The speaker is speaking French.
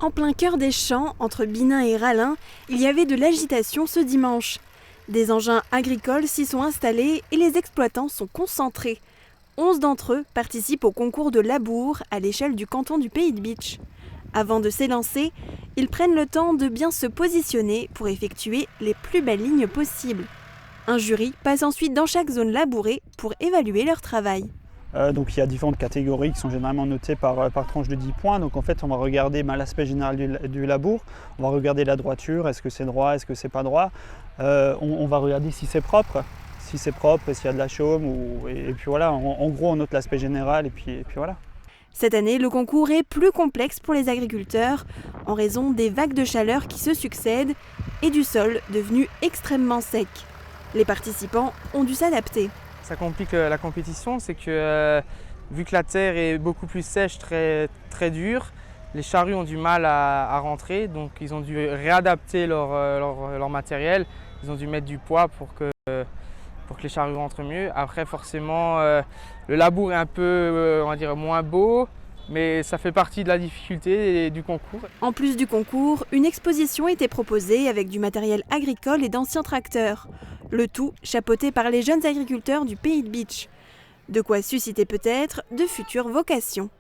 En plein cœur des champs, entre Binin et Rallin, il y avait de l'agitation ce dimanche. Des engins agricoles s'y sont installés et les exploitants sont concentrés. 11 d'entre eux participent au concours de labour à l'échelle du canton du Pays de Bitche. Avant de s'élancer, ils prennent le temps de bien se positionner pour effectuer les plus belles lignes possibles. Un jury passe ensuite dans chaque zone labourée pour évaluer leur travail. Donc il y a différentes catégories qui sont généralement notées par tranche de 10 points. Donc en fait on va regarder l'aspect général du labour, on va regarder la droiture, est-ce que c'est droit, est-ce que c'est pas droit. On va regarder si c'est propre, s'il y a de la chaume, et puis voilà, en gros on note l'aspect général et puis voilà. Cette année, le concours est plus complexe pour les agriculteurs en raison des vagues de chaleur qui se succèdent et du sol devenu extrêmement sec. Les participants ont dû s'adapter. Ça complique la compétition, c'est que vu que la terre est beaucoup plus sèche, très dure, les charrues ont du mal à rentrer, donc ils ont dû réadapter leur matériel, ils ont dû mettre du poids pour que les charrues rentrent mieux. Après forcément, le labour est un peu on va dire, moins beau, mais ça fait partie de la difficulté et du concours. En plus du concours, une exposition était proposée avec du matériel agricole et d'anciens tracteurs. Le tout chapeauté par les jeunes agriculteurs du Pays de Bitche. De quoi susciter peut-être de futures vocations.